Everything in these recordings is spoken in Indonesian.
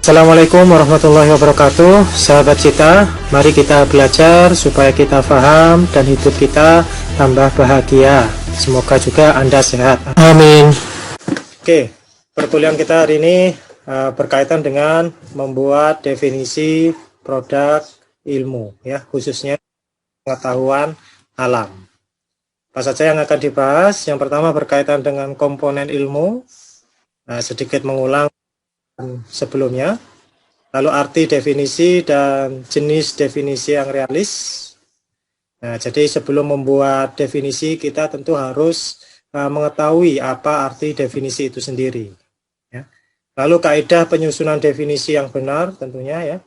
Assalamualaikum warahmatullahi wabarakatuh. Sahabat Cita, mari kita belajar supaya kita paham dan hidup kita tambah bahagia. Semoga juga Anda sehat. Amin. Oke, perkuliahan kita hari ini berkaitan dengan membuat definisi produk ilmu, ya, khususnya pengetahuan alam. Apa saja yang akan dibahas? Yang pertama berkaitan dengan komponen ilmu, sedikit mengulang sebelumnya, lalu arti definisi dan jenis definisi yang realis. Nah, jadi sebelum membuat definisi kita tentu harus mengetahui apa arti definisi itu sendiri, ya. Lalu kaidah penyusunan definisi yang benar tentunya, ya.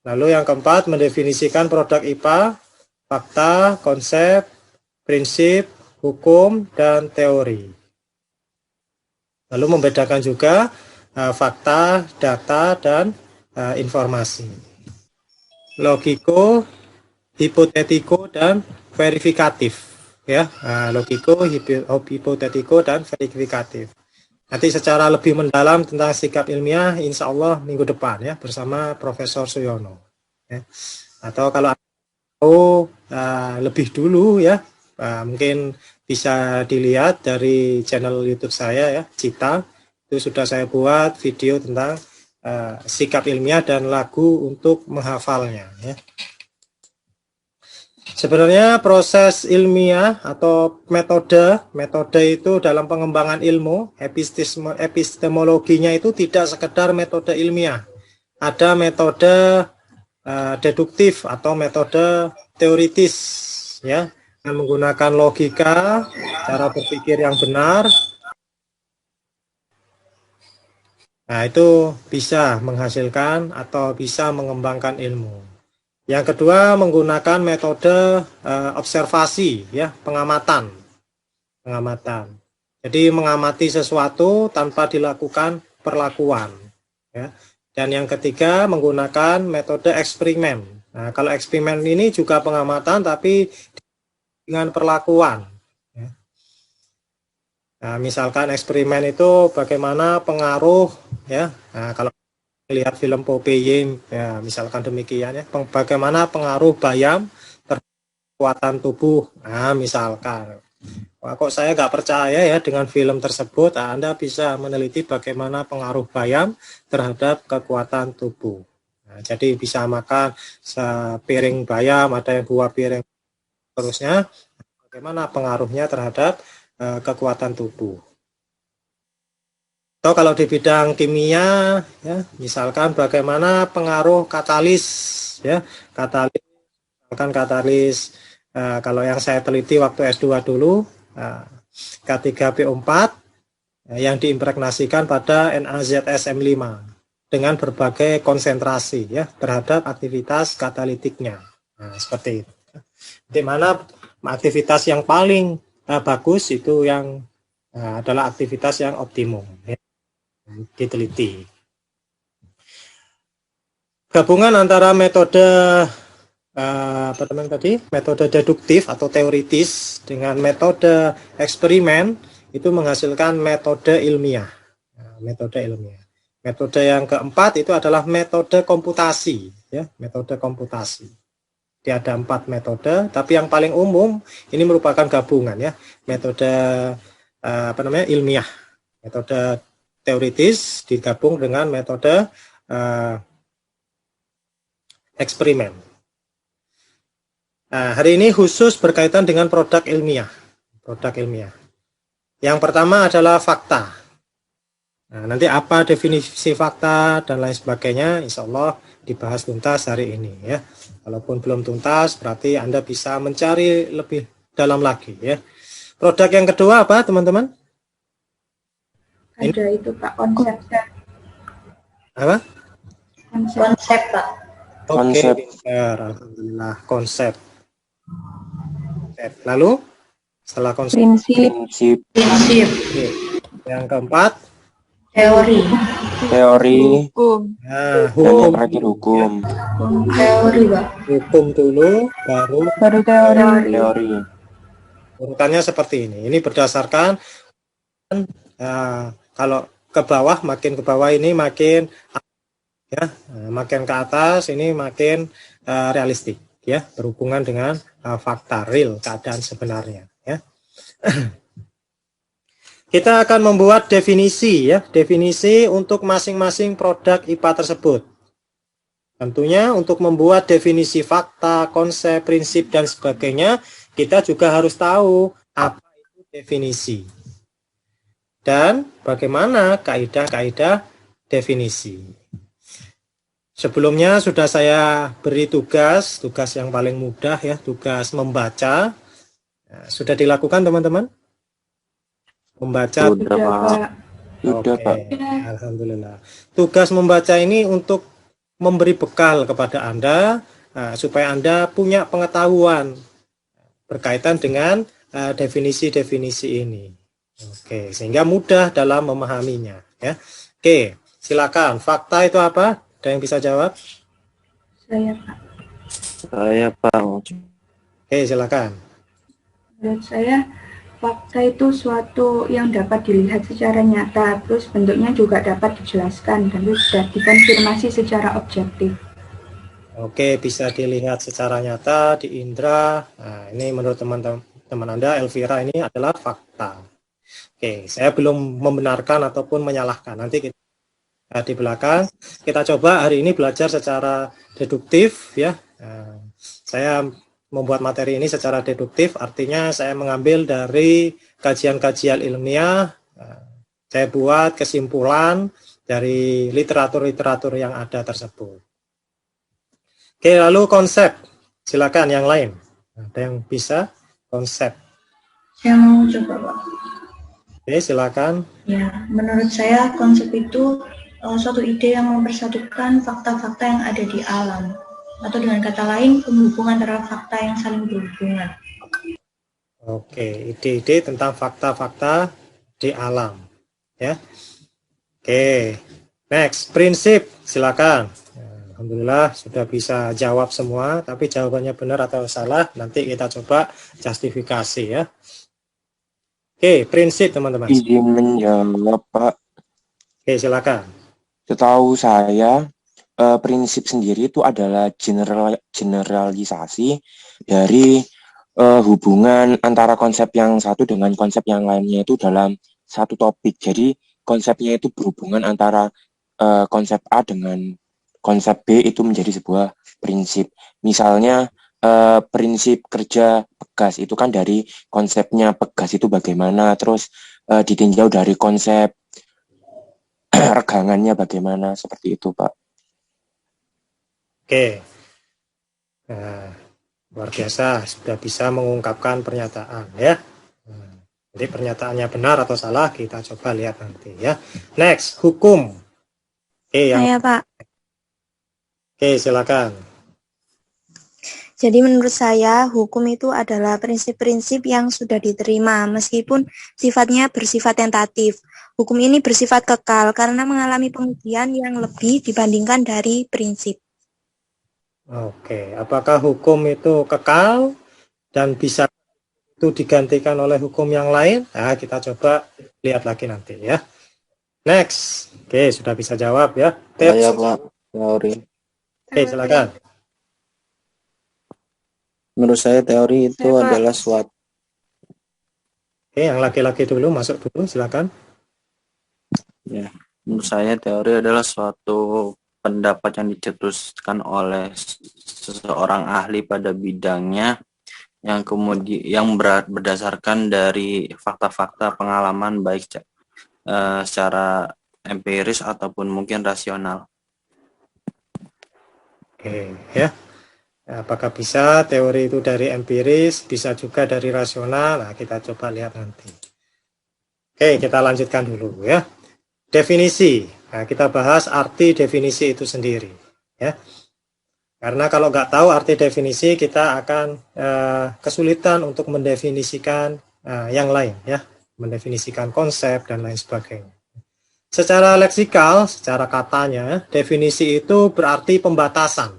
Lalu yang keempat, mendefinisikan produk IPA, fakta, konsep, prinsip, hukum, dan teori. Lalu membedakan juga fakta, data, dan informasi. Logiko, hipotetiko, dan verifikatif. Ya, logiko, hipotetiko, dan verifikatif. Nanti secara lebih mendalam tentang sikap ilmiah, insya Allah minggu depan, ya, bersama Profesor Suyono. Ya. Atau kalau mau lebih dulu, ya, mungkin bisa dilihat dari channel YouTube saya, ya, Cita. Itu sudah saya buat video tentang sikap ilmiah dan lagu untuk menghafalnya, ya. Sebenarnya proses ilmiah atau metode itu dalam pengembangan ilmu, epistemologinya itu tidak sekedar metode ilmiah. Ada metode deduktif atau metode teoritis, ya, yang menggunakan logika, cara berpikir yang benar. Nah, itu bisa menghasilkan atau bisa mengembangkan ilmu. Yang kedua, menggunakan metode observasi, ya, pengamatan. Jadi mengamati sesuatu tanpa dilakukan perlakuan, ya. Dan yang ketiga, menggunakan metode eksperimen. Nah, kalau eksperimen ini juga pengamatan tapi dengan perlakuan. Nah, misalkan eksperimen itu bagaimana pengaruh, ya. Nah, kalau lihat film Popeye, ya, misalkan demikian, ya, bagaimana pengaruh bayam terhadap kekuatan tubuh. Nah, misalkan, wah, kok saya nggak percaya, ya, dengan film tersebut. Nah, Anda bisa meneliti bagaimana pengaruh bayam terhadap kekuatan tubuh. Nah, jadi bisa makan sepiring bayam, ada yang 2 piring, terusnya, bagaimana pengaruhnya terhadap kekuatan tubuh. Atau kalau di bidang kimia, ya, misalkan bagaimana pengaruh katalis, ya, katalis, kalau yang saya teliti waktu S2 dulu, K3PO4 yang diimpregnasikan pada NaZsM5 dengan berbagai konsentrasi, ya, terhadap aktivitas katalitiknya. Nah, seperti itu. Di mana aktivitas yang paling bagus itu yang adalah aktivitas yang optimum, ya, diteliti. Gabungan antara metode metode deduktif atau teoritis dengan metode eksperimen itu menghasilkan metode ilmiah. Metode yang keempat itu adalah metode komputasi, ya, metode komputasi. Jadi ada 4 metode, tapi yang paling umum ini merupakan gabungan, ya, metode ilmiah, metode teoritis digabung dengan metode eksperimen. Nah, hari ini khusus berkaitan dengan produk ilmiah. Yang pertama adalah fakta. Nah, nanti apa definisi fakta dan lain sebagainya, insya Allah dibahas tuntas hari ini, ya. Walaupun belum tuntas, berarti Anda bisa mencari lebih dalam lagi, ya. Produk yang kedua apa, teman-teman? Ada itu, Pak, konsep. Apa? Konsep, Pak. Oke, alhamdulillah, konsep. Lalu setelah konsep, prinsip. Oke. Yang keempat, Teori. Hukum. Nah, Dan terakhir hukum. Teori, Pak. Hukum dulu, baru Teori. urutannya seperti ini. Ini berdasarkan kalau ke bawah, makin ke bawah ini makin ya, makin ke atas ini makin realistik ya, berhubungan dengan fakta real, keadaan sebenarnya ya. Kita akan membuat definisi ya, definisi untuk masing-masing produk IPA tersebut. Tentunya untuk membuat definisi fakta, konsep, prinsip dan sebagainya, kita juga harus tahu apa itu definisi dan bagaimana kaidah-kaidah definisi. Sebelumnya sudah saya beri tugas yang paling mudah ya, tugas membaca. Nah, sudah dilakukan teman-teman? Membaca. Sudah, Pak. Sudah, Oke, Pak. alhamdulillah. Tugas membaca ini untuk memberi bekal kepada Anda supaya Anda punya pengetahuan berkaitan dengan definisi-definisi ini. Oke, sehingga mudah dalam memahaminya ya. Oke, silakan. Fakta itu apa? Ada yang bisa jawab? Saya, Pak. Saya, Pak. Oke, silakan. Menurut saya, fakta itu suatu yang dapat dilihat secara nyata, terus bentuknya juga dapat dijelaskan, dan sudah dikonfirmasi secara objektif. Oke, bisa dilihat secara nyata di indera. Nah, ini menurut teman-teman Anda, Elvira, ini adalah fakta. Oke, saya belum membenarkan ataupun menyalahkan. Nanti kita di belakang kita coba hari ini belajar secara deduktif ya. Saya membuat materi ini secara deduktif, artinya saya mengambil dari kajian-kajian ilmiah, saya buat kesimpulan dari literatur-literatur yang ada tersebut. Oke, lalu konsep, silakan yang lain. Ada yang bisa konsep? Saya mau coba, Pak. Oke, silakan. Ya, menurut saya konsep itu suatu ide yang mempersatukan fakta-fakta yang ada di alam. Atau dengan kata lain, penghubungan antara fakta yang saling berhubungan. Oke, ide-ide tentang fakta-fakta di alam. Ya. Oke, next, prinsip, silakan. Alhamdulillah sudah bisa jawab semua, tapi jawabannya benar atau salah nanti kita coba justifikasi ya. Oke, prinsip teman-teman. Izin menjawab, Pak. Oke, silakan. Setahu saya, prinsip sendiri itu adalah generalisasi dari hubungan antara konsep yang satu dengan konsep yang lainnya itu dalam satu topik. Jadi konsepnya itu berhubungan antara konsep A dengan konsep B itu menjadi sebuah prinsip. Misalnya prinsip kerja Pegas itu kan dari konsepnya Pegas itu bagaimana, terus ditinjau dari konsep regangannya bagaimana, seperti itu, Pak. Oke, nah, luar biasa sudah bisa mengungkapkan pernyataan ya. Jadi pernyataannya benar atau salah kita coba lihat nanti ya. Next, hukum. Oke, Saya, Pak. Oke, silakan. Jadi menurut saya, hukum itu adalah prinsip-prinsip yang sudah diterima, meskipun sifatnya bersifat tentatif. Hukum ini bersifat kekal karena mengalami pengujian yang lebih dibandingkan dari prinsip. Oke, apakah hukum itu kekal dan bisa itu digantikan oleh hukum yang lain? Nah, kita coba lihat lagi nanti ya. Next. Oke, sudah bisa jawab ya. Saya, Pak. Teori. Oke, silakan. Menurut saya teori itu adalah suatu. Oke, yang laki-laki dulu masuk dulu, silakan. Ya, menurut saya teori adalah suatu pendapat yang dicetuskan oleh seseorang ahli pada bidangnya yang kemudian berdasarkan dari fakta-fakta pengalaman baik secara empiris ataupun mungkin rasional. Oke, ya. Apakah bisa teori itu dari empiris, bisa juga dari rasional? Nah, kita coba lihat nanti. Oke, kita lanjutkan dulu ya. Definisi. Nah, kita bahas arti definisi itu sendiri ya. Karena kalau nggak tahu arti definisi, kita akan kesulitan untuk mendefinisikan yang lain ya, mendefinisikan konsep dan lain sebagainya. Secara leksikal, secara katanya, definisi itu berarti pembatasan.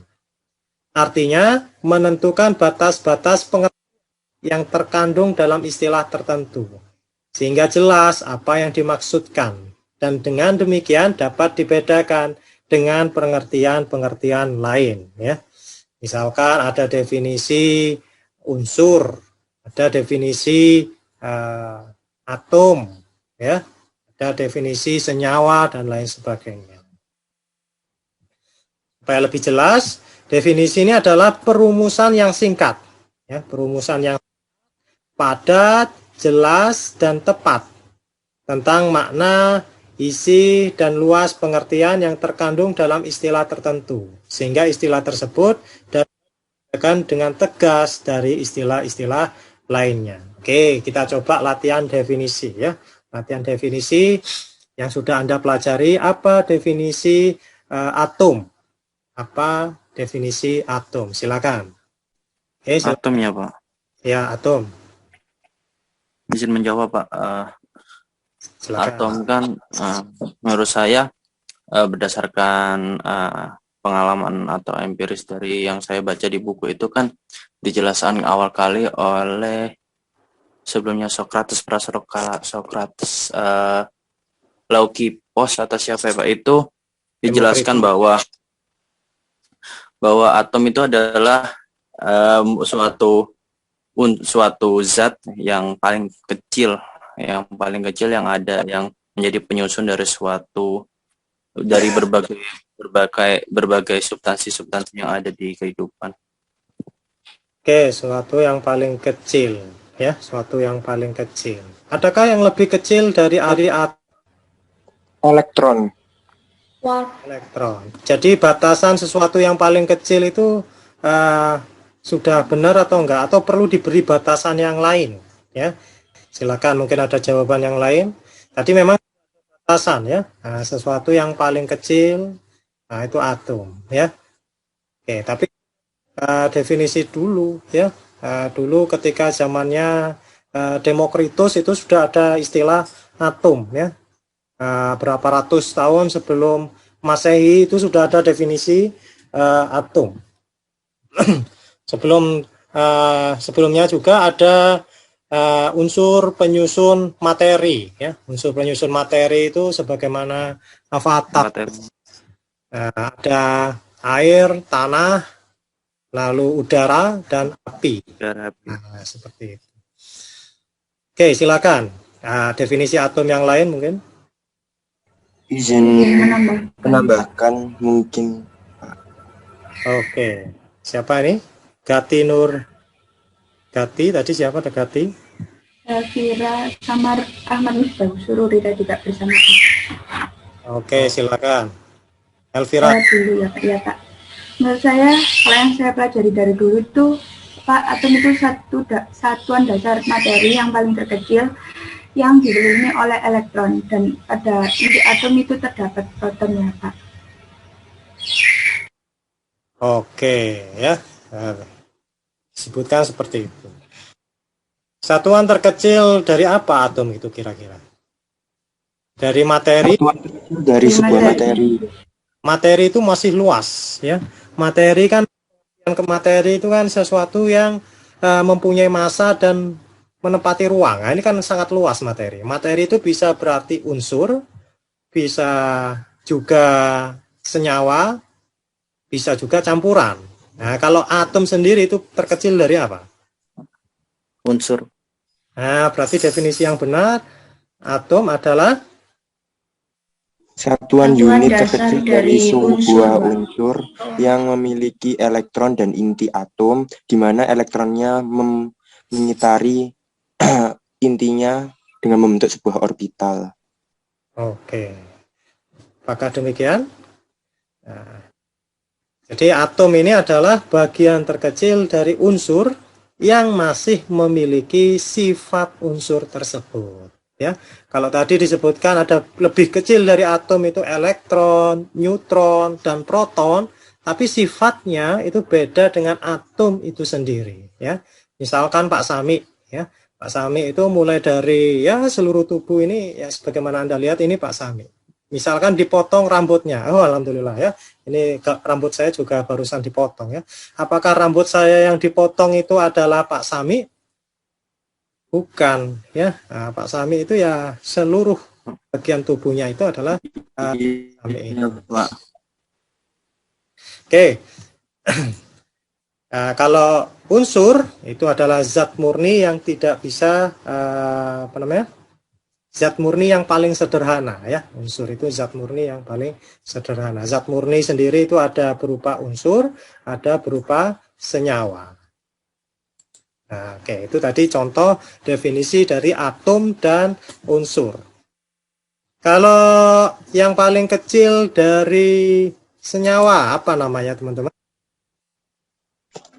Artinya menentukan batas-batas pengetahuan yang terkandung dalam istilah tertentu, sehingga jelas apa yang dimaksudkan dan dengan demikian dapat dibedakan dengan pengertian-pengertian lain, ya. Misalkan ada definisi unsur, ada definisi atom, ya, ada definisi senyawa dan lain sebagainya. Supaya lebih jelas, definisi ini adalah perumusan yang singkat, ya, perumusan yang padat, jelas, dan tepat tentang makna, isi, dan luas pengertian yang terkandung dalam istilah tertentu, sehingga istilah tersebut dapat dengan tegas dari istilah-istilah lainnya. Oke, kita coba latihan definisi, ya. Latihan definisi yang sudah Anda pelajari. Apa definisi atom? Apa definisi atom? Silakan. Oke, silakan. Atom ya, Pak. Ya, atom. Izin menjawab, Pak. Silakan. Atom kan menurut saya berdasarkan pengalaman atau empiris dari yang saya baca di buku itu kan dijelaskan awal kali oleh sebelumnya Socrates, Socrates, Leukipos atau siapa ya, Pak, itu dijelaskan bahwa atom itu adalah suatu zat yang paling kecil yang ada, yang menjadi penyusun dari berbagai substansi yang ada di kehidupan. Oke, suatu yang paling kecil, ya, suatu yang paling kecil. Adakah yang lebih kecil dari Elektron. elektron? Jadi batasan sesuatu yang paling kecil itu sudah benar atau enggak, atau perlu diberi batasan yang lain, ya? Silakan, mungkin ada jawaban yang lain. Tadi memang batasan, ya. Nah, sesuatu yang paling kecil, nah itu atom, ya. Oke, tapi definisi dulu, ya. Dulu ketika zamannya Demokritus itu sudah ada istilah atom, ya. Berapa ratus tahun sebelum Masehi itu sudah ada definisi atom. Sebelumnya juga ada unsur penyusun materi, ya. Unsur penyusun materi itu sebagaimana avatar. Ada air, tanah, lalu udara dan api. Nah, seperti itu. Oke, silakan. Definisi atom yang lain mungkin. Izin menambahkan mungkin. Oke. Siapa ini? Gati Nur. Gati, tadi siapa ada Gati? Elvira Samar Ahmad Misbah Sururi tadi Kak bersama. Oke, silakan. Elvira. Dulu ya Kak, ya Kak. Menurut saya, kalau yang saya pelajari dari dulu itu, Pak, atom itu satuan dasar materi yang paling terkecil yang dikelilingi oleh elektron, dan pada inti atom itu terdapat protonnya, Pak. Oke, ya. Sebutkan seperti itu. Satuan terkecil dari apa atom itu kira-kira? Dari materi? Dari sebuah materi. Materi itu masih luas, ya. Materi kan, yang ke materi itu kan sesuatu yang mempunyai massa dan menempati ruang. Nah, ini kan sangat luas materi. Materi itu bisa berarti unsur, bisa juga senyawa, bisa juga campuran. Nah, kalau atom sendiri itu terkecil dari apa? Unsur. Nah, berarti definisi yang benar, atom adalah satuan unit terkecil dari sebuah unsur yang memiliki elektron dan inti atom, di mana elektronnya mengitari intinya dengan membentuk sebuah orbital. Oke. Apakah demikian? Nah, jadi atom ini adalah bagian terkecil dari unsur yang masih memiliki sifat unsur tersebut. Ya, kalau tadi disebutkan ada lebih kecil dari atom itu elektron, neutron, dan proton, tapi sifatnya itu beda dengan atom itu sendiri. Ya, misalkan Pak Sami, ya, Pak Sami itu mulai dari ya seluruh tubuh ini ya sebagaimana Anda lihat ini Pak Sami. Misalkan dipotong rambutnya, oh alhamdulillah ya, ini rambut saya juga barusan dipotong ya. Apakah rambut saya yang dipotong itu adalah Pak Sami? Bukan ya. Nah, Pak Sami itu ya seluruh bagian tubuhnya itu adalah Iya, Pak. Oke. Nah, kalau unsur itu adalah zat murni yang tidak bisa apa namanya? Zat murni yang paling sederhana ya. Unsur itu zat murni yang paling sederhana. Zat murni sendiri itu ada berupa unsur, ada berupa senyawa. Nah, oke, itu tadi contoh definisi dari atom dan unsur. Kalau yang paling kecil dari senyawa apa namanya, teman-teman?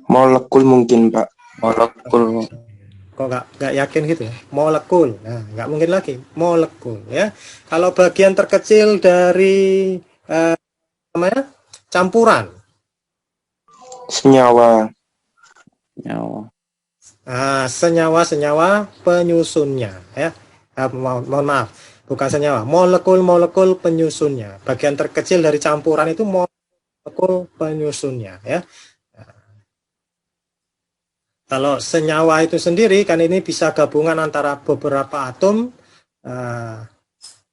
Molekul mungkin, Pak. Molekul. Kok nggak yakin gitu ya? Molekul. Nah, nggak mungkin lagi. Molekul ya. Kalau bagian terkecil dari namanya campuran. Senyawa. Nyawa. Nah, senyawa-senyawa penyusunnya ya. Mohon maaf, bukan senyawa. Molekul-molekul penyusunnya. Bagian terkecil dari campuran itu molekul penyusunnya ya. Kalau senyawa itu sendiri kan ini bisa gabungan antara beberapa atom,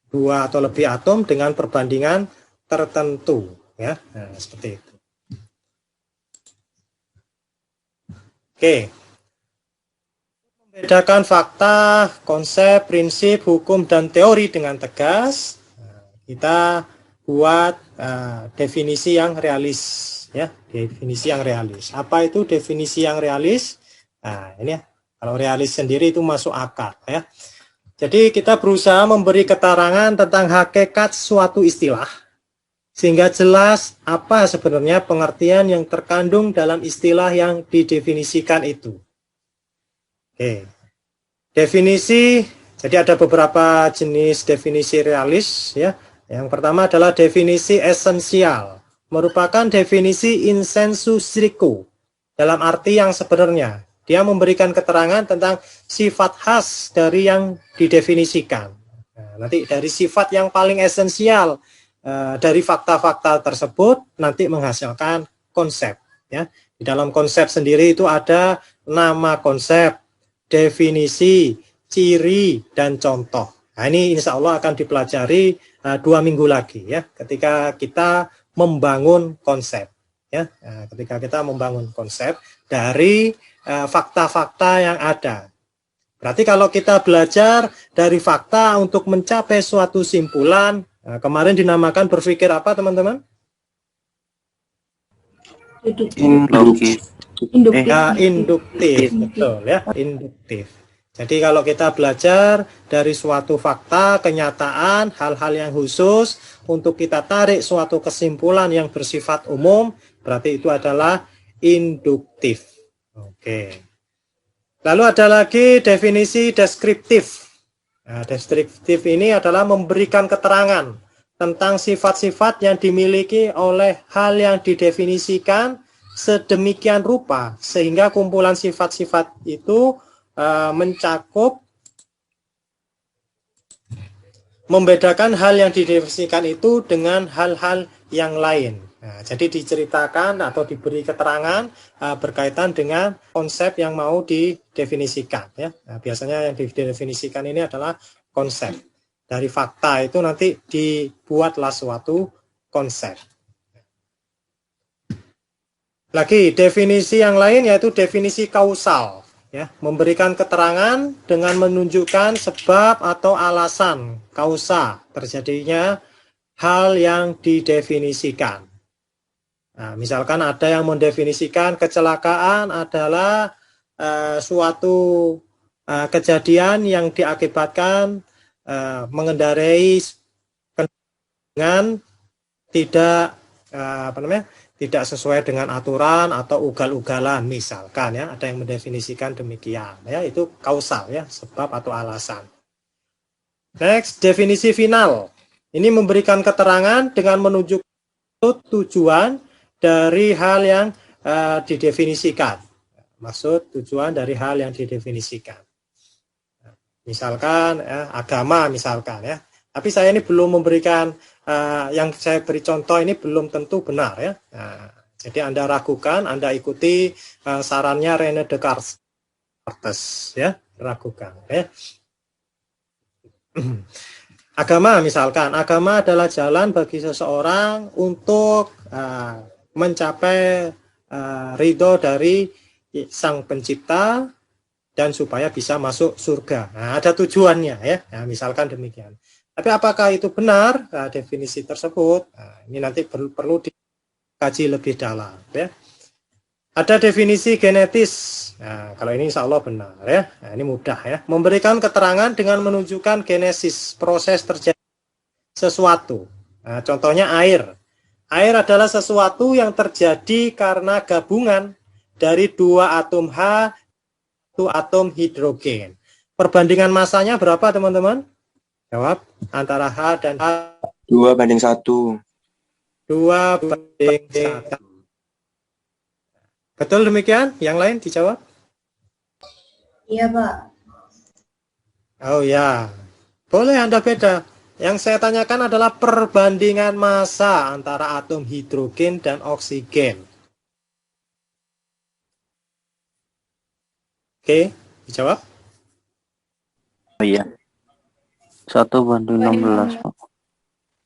dua atau lebih atom dengan perbandingan tertentu ya. Nah, seperti itu. Oke. Membedakan fakta, konsep, prinsip, hukum, dan teori dengan tegas, kita buat definisi yang realis ya, definisi yang realis. Apa itu definisi yang realis? Nah, ini ya, kalau realis sendiri itu masuk akal ya. Jadi kita berusaha memberi keterangan tentang hakikat suatu istilah sehingga jelas apa sebenarnya pengertian yang terkandung dalam istilah yang didefinisikan itu. Oke. Definisi, jadi ada beberapa jenis definisi realis ya. Yang pertama adalah definisi esensial, merupakan definisi in sensu stricto dalam arti yang sebenarnya. Dia memberikan keterangan tentang sifat khas dari yang didefinisikan. Nah, nanti dari sifat yang paling esensial dari fakta-fakta tersebut nanti menghasilkan konsep. Ya. Di dalam konsep sendiri itu ada nama konsep, definisi, ciri, dan contoh. Nah, ini insya Allah akan dipelajari 2 minggu lagi ya, ketika kita membangun konsep. Ya, nah, ketika kita membangun konsep dari fakta-fakta yang ada. Berarti kalau kita belajar dari fakta untuk mencapai suatu simpulan, kemarin dinamakan berpikir apa teman-teman? Logis. Induktif, betul ya, induktif. Jadi kalau kita belajar dari suatu fakta, kenyataan, hal-hal yang khusus untuk kita tarik suatu kesimpulan yang bersifat umum, berarti itu adalah induktif. Oke. Lalu ada lagi definisi deskriptif. Nah, deskriptif ini adalah memberikan keterangan tentang sifat-sifat yang dimiliki oleh hal yang didefinisikan sedemikian rupa sehingga kumpulan sifat-sifat itu mencakup, membedakan hal yang didefinisikan itu dengan hal-hal yang lain. Nah, jadi diceritakan atau diberi keterangan berkaitan dengan konsep yang mau didefinisikan. Ya. Nah, biasanya yang didefinisikan ini adalah konsep. Dari fakta itu nanti dibuatlah suatu konsep. Lagi definisi yang lain yaitu definisi kausal. Ya, memberikan keterangan dengan menunjukkan sebab atau alasan kausa terjadinya hal yang didefinisikan. Nah, misalkan ada yang mendefinisikan kecelakaan adalah suatu kejadian yang diakibatkan mengendarai dengan tidak tidak sesuai dengan aturan atau ugal-ugalan, misalkan ya, ada yang mendefinisikan demikian ya, itu kausal ya, sebab atau alasan. Next, definisi final. Ini memberikan keterangan dengan menunjuk tujuan dari hal yang didefinisikan. Maksud tujuan dari hal yang didefinisikan. Misalkan ya, agama misalkan ya. Tapi saya ini belum memberikan yang saya beri contoh ini belum tentu benar ya. Nah, jadi Anda ragukan, Anda ikuti sarannya René Descartes ya, ragukan ya. Agama misalkan, agama adalah jalan bagi seseorang untuk mencapai ridho dari sang pencipta dan supaya bisa masuk surga. Nah, ada tujuannya ya. Nah, misalkan demikian. Tapi apakah itu benar definisi tersebut? Nah, ini nanti perlu dikaji lebih dalam ya. Ada definisi genetis. Nah, kalau ini insya Allah benar ya. Nah, ini mudah ya. Memberikan keterangan dengan menunjukkan genesis proses terjadi sesuatu. Nah, contohnya air. Air adalah sesuatu yang terjadi karena gabungan dari dua atom H, satu atom hidrogen. Perbandingan masanya berapa teman-teman? Jawab. Antara H dan H. 2:1. 2:1. Betul demikian? Yang lain dijawab? Iya, Pak. Oh ya, boleh Anda beda. Yang saya tanyakan adalah perbandingan massa antara atom hidrogen dan oksigen. Oke, dijawab? Oh iya. 1:16, Pak.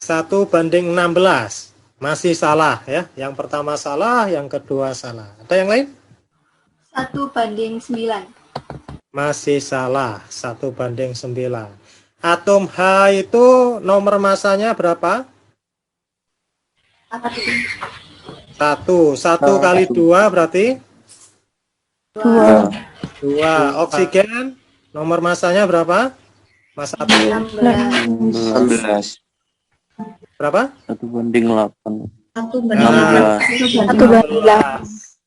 1:16. Masih salah ya. Yang pertama salah, yang kedua salah. Ada yang lain? 1:9. Masih salah. 1:9. Atom H itu nomor massanya berapa? Apa tuh? 1. 1 kali 2 berarti? 2. 2. Oksigen nomor massanya berapa? Massa atom 16. berapa? 1:8. 16.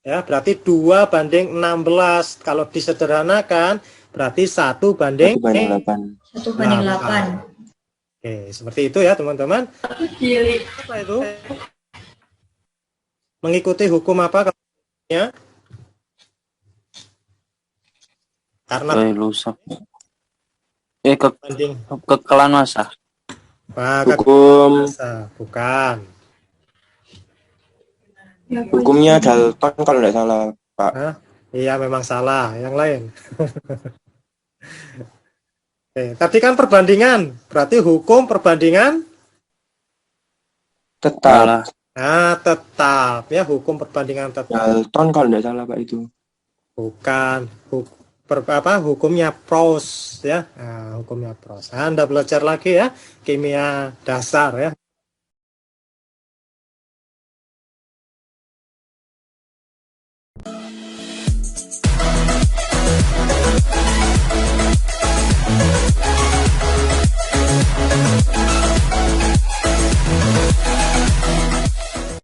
Ya, berarti 2:16. Kalau disederhanakan berarti 1:8. 1:8. 1:8. Oke, seperti itu ya teman-teman. Apa itu? Mengikuti hukum apa? Karena Rusak. banding Kekelan massa. Hukum bukan. hukumnya Dalton kalau tidak salah, Pak. Hah? Iya memang salah. Yang lain. Oke, tadi kan perbandingan. Berarti hukum perbandingan Tetap. tetap ya, hukum perbandingan tetap. Dalton kalau tidak salah, Pak, itu. Bukan hukumnya Proust ya. Nah, hukumnya Proust. Anda belajar lagi ya kimia dasar ya.